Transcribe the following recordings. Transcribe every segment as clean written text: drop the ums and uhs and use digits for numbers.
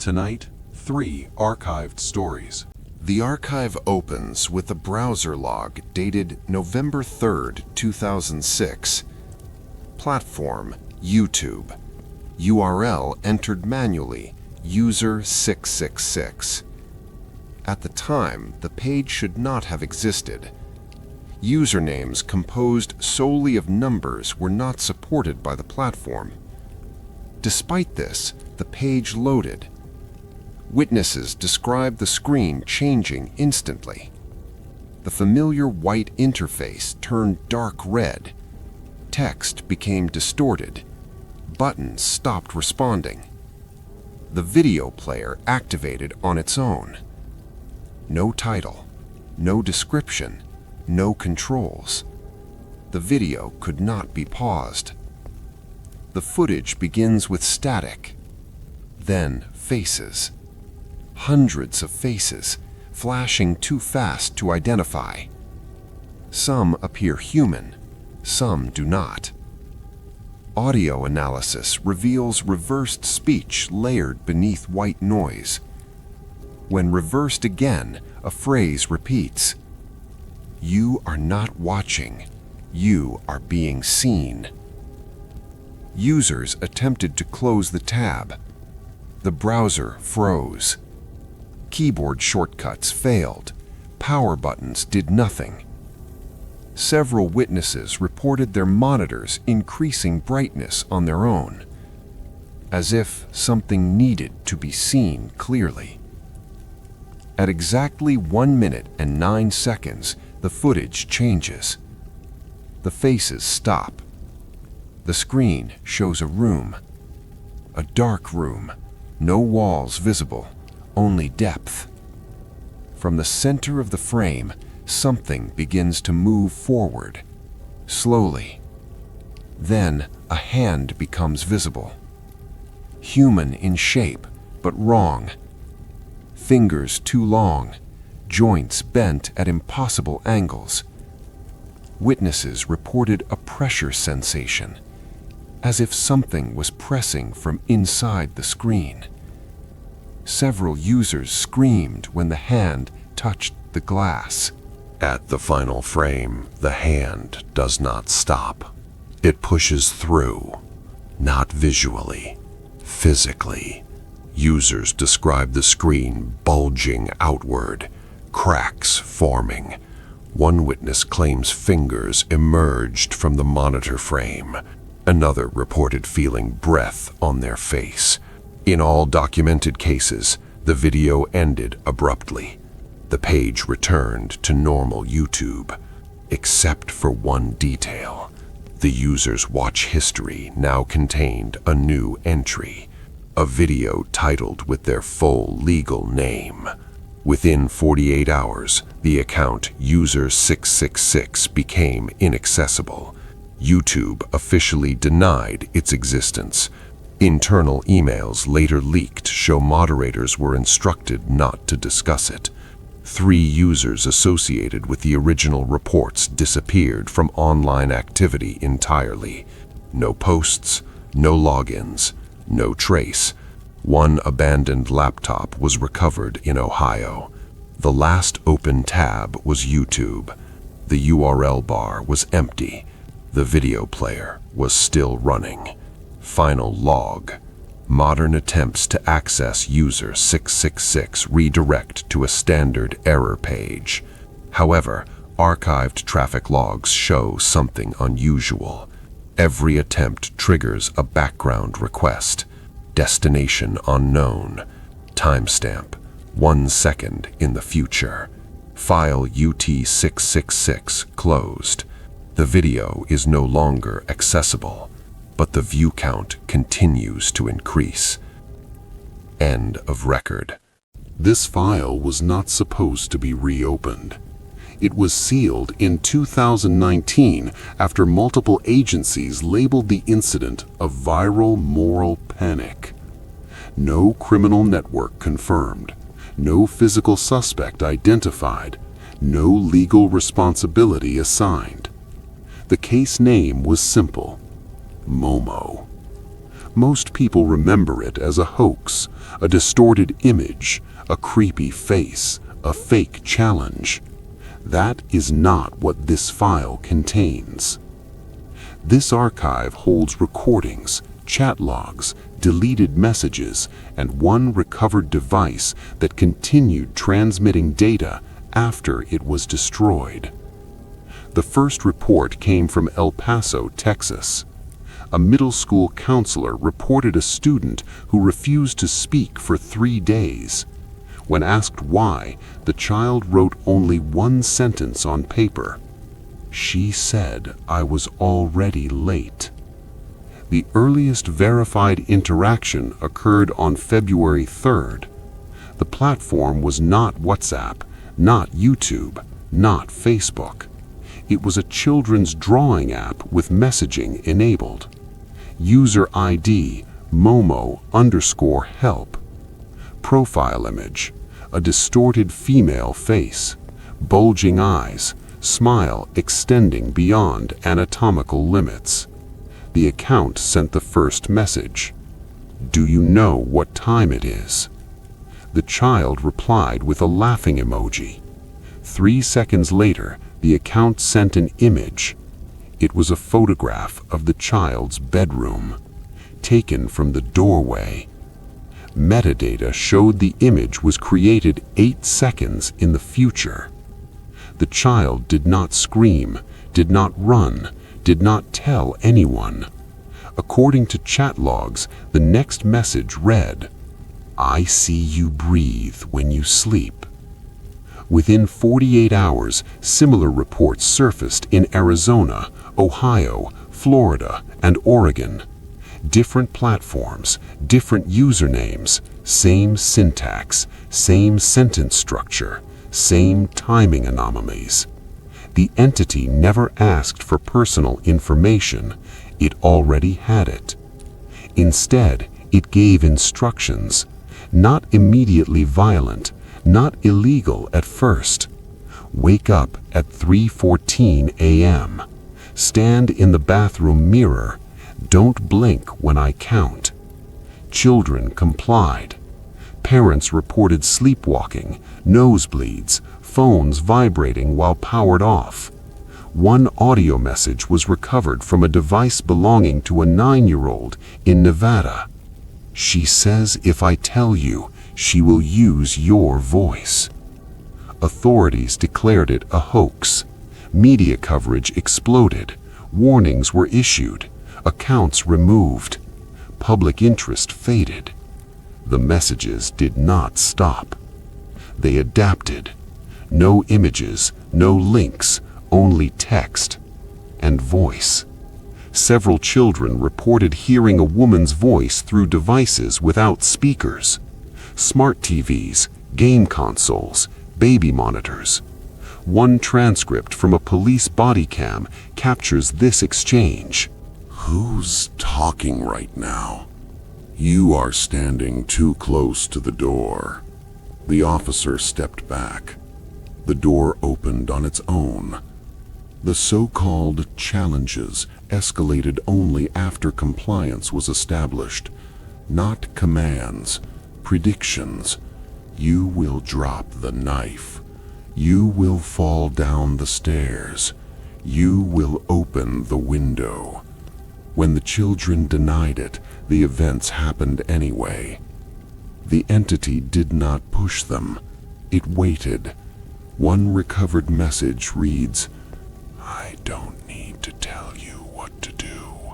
Tonight, 3 archived stories. The archive opens with a browser log dated November 3rd, 2006. Platform, YouTube. URL entered manually, user666. At the time, the page should not have existed. Usernames composed solely of numbers were not supported by the platform. Despite this, the page loaded. Witnesses described the screen changing instantly. The familiar white interface turned dark red. Text became distorted. Buttons stopped responding. The video player activated on its own. No title, no description, no controls. The video could not be paused. The footage begins with static, then faces. Hundreds of faces, flashing too fast to identify. Some appear human, some do not. Audio analysis reveals reversed speech layered beneath white noise. When reversed again, a phrase repeats. You are not watching, you are being seen. Users attempted to close the tab. The browser froze. Keyboard shortcuts failed. Power buttons did nothing. Several witnesses reported their monitors increasing brightness on their own, as if something needed to be seen clearly. At exactly 1 minute and 9 seconds, the footage changes. The faces stop. The screen shows a room. A dark room. No walls visible, only depth. From the center of the frame, something begins to move forward, slowly. Then a hand becomes visible. Human in shape, but wrong. Fingers too long, joints bent at impossible angles. Witnesses reported a pressure sensation, as if something was pressing from inside the screen. Several users screamed when the hand touched the glass. At the final frame, the hand does not stop. It pushes through, not visually, physically. Users describe the screen bulging outward, cracks forming. One witness claims fingers emerged from the monitor frame. Another reported feeling breath on their face. In all documented cases, the video ended abruptly. The page returned to normal YouTube, except for one detail. The user's watch history now contained a new entry, a video titled with their full legal name. Within 48 hours, the account user666 became inaccessible. YouTube officially denied its existence. Internal emails later leaked show moderators were instructed not to discuss it. 3 users associated with the original reports disappeared from online activity entirely. No posts, no logins, no trace. One abandoned laptop was recovered in Ohio. The last open tab was YouTube. The URL bar was empty. The video player was still running. Final log. Modern attempts to access user 666 redirect to a standard error page. However, archived traffic logs show something unusual. Every attempt triggers a background request. Destination unknown. Timestamp 1 second in the future. File UT666 closed. The video is no longer accessible, but the view count continues to increase. End of record. This file was not supposed to be reopened. It was sealed in 2019 after multiple agencies labeled the incident a viral moral panic. No criminal network confirmed, no physical suspect identified, no legal responsibility assigned. The case name was simple: Momo. Most people remember it as a hoax, a distorted image, a creepy face, a fake challenge. That is not what this file contains. This archive holds recordings, chat logs, deleted messages, and one recovered device that continued transmitting data after it was destroyed. The first report came from El Paso, Texas. A middle school counselor reported a student who refused to speak for 3 days. When asked why, the child wrote only one sentence on paper. "She said I was already late." The earliest verified interaction occurred on February 3rd. The platform was not WhatsApp, not YouTube, not Facebook. It was a children's drawing app with messaging enabled. User ID Momo_help. Profile image: a distorted female face, bulging eyes, smile extending beyond anatomical limits. The account sent the first message: "Do you know what time it is?" The child replied with a laughing emoji. 3 seconds later, the account sent an image. It was a photograph of the child's bedroom, taken from the doorway. Metadata showed the image was created 8 seconds in the future. The child did not scream, did not run, did not tell anyone. According to chat logs, the next message read, "I see you breathe when you sleep." Within 48 hours, similar reports surfaced in Arizona, Ohio, Florida, and Oregon. Different platforms, different usernames, same syntax, same sentence structure, same timing anomalies. The entity never asked for personal information, it already had it. Instead, it gave instructions, not immediately violent, not illegal at first. Wake up at 3:14 a.m. Stand in the bathroom mirror. Don't blink when I count. Children complied. Parents reported sleepwalking, nosebleeds, phones vibrating while powered off. One audio message was recovered from a device belonging to a 9-year-old in Nevada. "She says if I tell you, she will use your voice." Authorities declared it a hoax. Media coverage exploded. Warnings were issued. Accounts removed. Public interest faded. The messages did not stop. They adapted. No images, no links, only text and voice. Several children reported hearing a woman's voice through devices without speakers. Smart TVs, game consoles, baby monitors. One transcript from a police body cam captures this exchange. "Who's talking right now? You are standing too close to the door." The officer stepped back. The door opened on its own. The so-called challenges escalated only after compliance was established, not commands, predictions. You will drop the knife. You will fall down the stairs. You will open the window. When the children denied it, the events happened anyway. The entity did not push them. It waited. One recovered message reads, "I don't need to tell you what to do.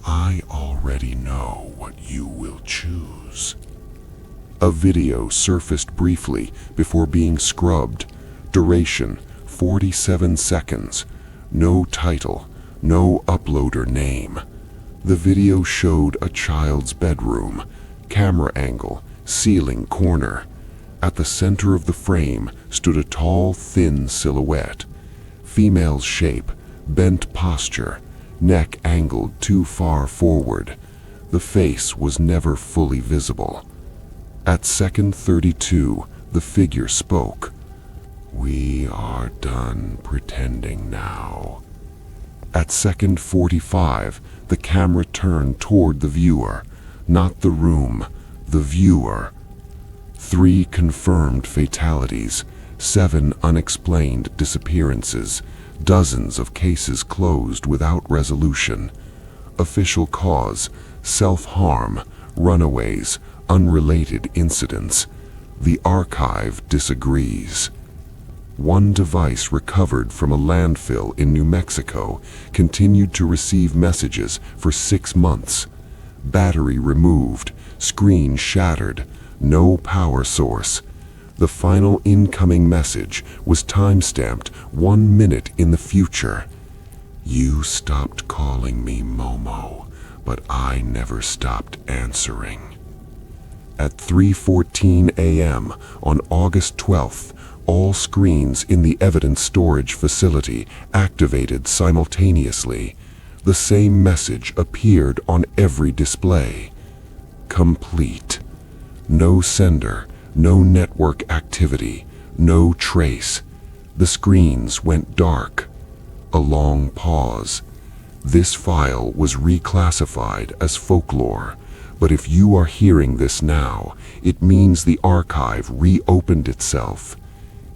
I already know what you will choose." A video surfaced briefly before being scrubbed. Duration, 47 seconds. No title, no uploader name. The video showed a child's bedroom, camera angle, ceiling corner. At the center of the frame stood a tall, thin silhouette. Female's shape, bent posture, neck angled too far forward. The face was never fully visible. At second 32, the figure spoke. "We are done pretending now." At second 45, the camera turned toward the viewer. Not the room, the viewer. 3 confirmed fatalities, 7 unexplained disappearances, dozens of cases closed without resolution. Official cause, self-harm, runaways, unrelated incidents. The archive disagrees. 1 device recovered from a landfill in New Mexico continued to receive messages for 6 months. Battery removed, screen shattered, no power source. The final incoming message was time-stamped 1 minute in the future. You stopped calling me Momo, but I never stopped answering. At 3:14 a.m. on August 12th, all screens in the evidence storage facility activated simultaneously. The same message appeared on every display. Complete. No sender, no network activity, no trace. The screens went dark. A long pause. This file was reclassified as folklore, but if you are hearing this now, it means the archive reopened itself.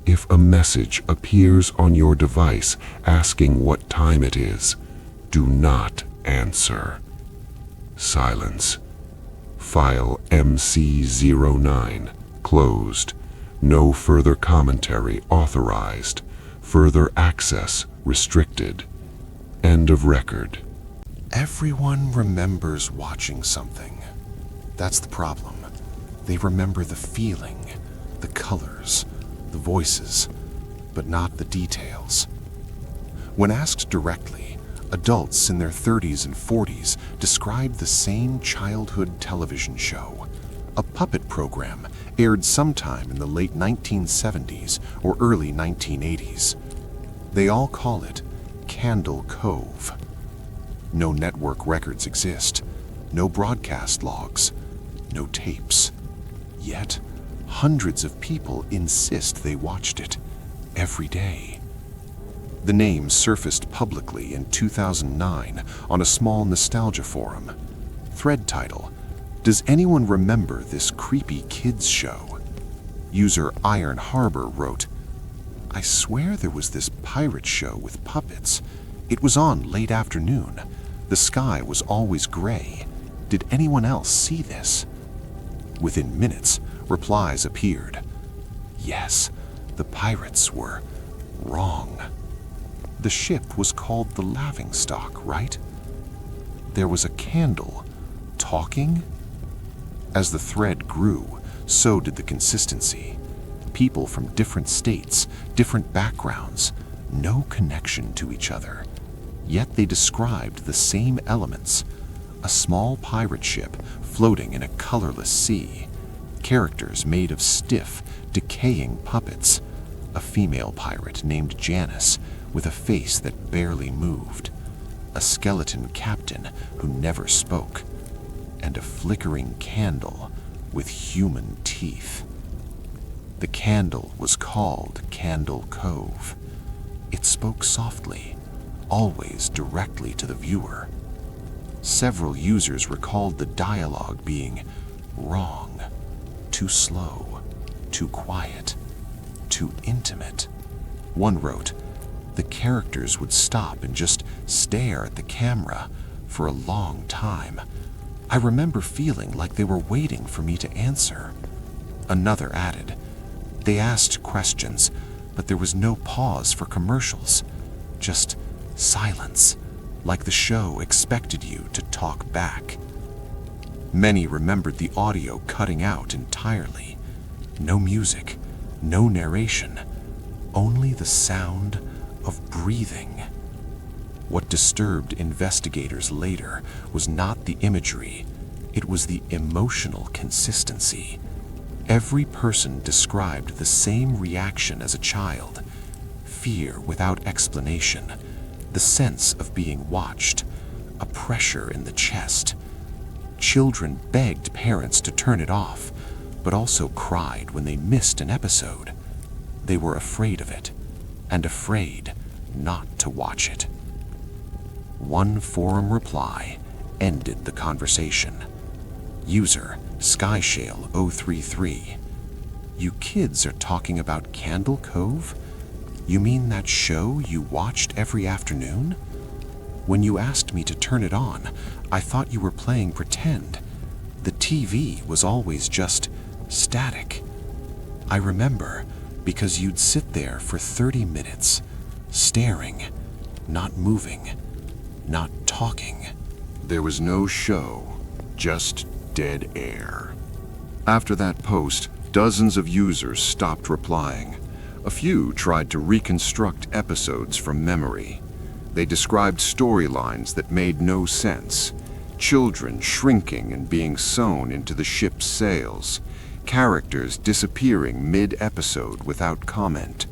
If a message appears on your device asking what time it is, do not answer. Silence. File MC09 closed. No further commentary authorized. Further access restricted. End of record. Everyone remembers watching something. That's the problem. They remember the feeling, the colors, the voices, but not the details. When asked directly, adults in their 30s and 40s described the same childhood television show. A puppet program aired sometime in the late 1970s or early 1980s. They all call it Candle Cove. No network records exist, no broadcast logs, no tapes. Yet, hundreds of people insist they watched it every day. The name surfaced publicly in 2009 on a small nostalgia forum. Thread title: Does anyone remember this creepy kids show? User Iron Harbor wrote, I swear there was this pirate show with puppets. It was on late afternoon. The sky was always gray. Did anyone else see this? Within minutes, replies appeared. Yes, the pirates were wrong. The ship was called the Laughingstock, right? There was a candle talking? As the thread grew, so did the consistency. People from different states, different backgrounds, no connection to each other. Yet they described the same elements. A small pirate ship floating in a colorless sea. Characters made of stiff, decaying puppets. A female pirate named Janice with a face that barely moved. A skeleton captain who never spoke. And a flickering candle with human teeth. The candle was called Candle Cove. It spoke softly, always directly to the viewer. Several users recalled the dialogue being wrong, too slow, too quiet, too intimate. One wrote, the characters would stop and just stare at the camera for a long time. I remember feeling like they were waiting for me to answer. Another added, they asked questions, but there was no pause for commercials, just silence, like the show expected you to talk back. Many remembered the audio cutting out entirely. No music, no narration, only the sound of breathing. What disturbed investigators later was not the imagery, it was the emotional consistency. Every person described the same reaction as a child: fear without explanation, the sense of being watched, a pressure in the chest. Children begged parents to turn it off, but also cried when they missed an episode. They were afraid of it, and afraid not to watch it. One forum reply ended the conversation. User SkyShale033. You kids are talking about Candle Cove? You mean that show you watched every afternoon? When you asked me to turn it on, I thought you were playing pretend. The TV was always just static. I remember because you'd sit there for 30 minutes, staring, not moving, not talking. There was no show, just dead air. After that post, dozens of users stopped replying. A few tried to reconstruct episodes from memory. They described storylines that made no sense. Children shrinking and being sewn into the ship's sails. Characters disappearing mid-episode without comment.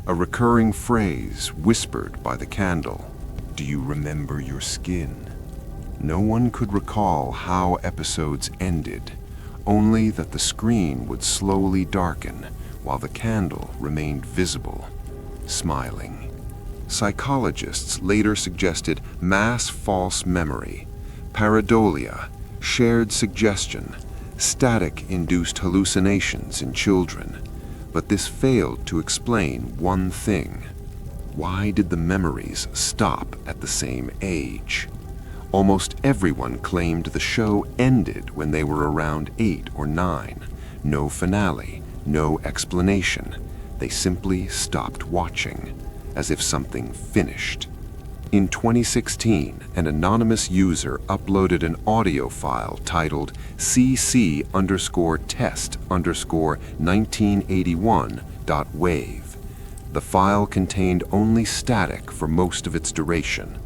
A recurring phrase whispered by the candle. Do you remember your skin? No one could recall how episodes ended, only that the screen would slowly darken while the candle remained visible, smiling. Psychologists later suggested mass false memory, pareidolia, shared suggestion, static-induced hallucinations in children, but this failed to explain one thing. Why did the memories stop at the same age? Almost everyone claimed the show ended when they were around 8 or 9. No finale, no explanation. They simply stopped watching, as if something finished. In 2016, an anonymous user uploaded an audio file titled cc_test_1981.wave. The file contained only static for most of its duration.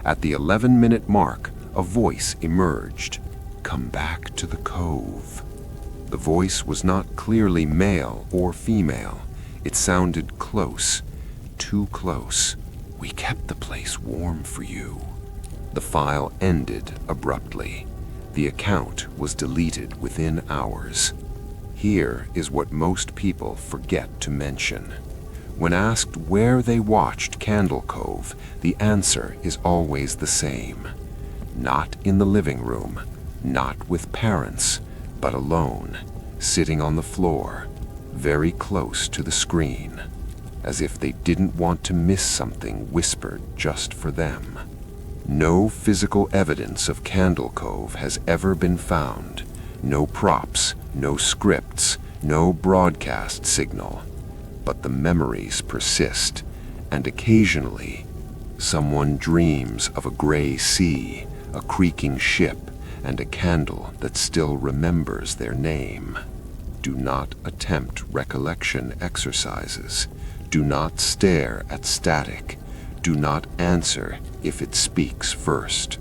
At the 11-minute mark, a voice emerged. Come back to the cove. The voice was not clearly male or female. It sounded close, too close. We kept the place warm for you. The file ended abruptly. The account was deleted within hours. Here is what most people forget to mention. When asked where they watched Candle Cove, the answer is always the same. Not in the living room, not with parents, but alone, sitting on the floor, very close to the screen, as if they didn't want to miss something whispered just for them. No physical evidence of Candle Cove has ever been found. No props, no scripts, no broadcast signal. But the memories persist, and occasionally, someone dreams of a gray sea, a creaking ship, and a candle that still remembers their name. Do not attempt recollection exercises. Do not stare at static. Do not answer if it speaks first.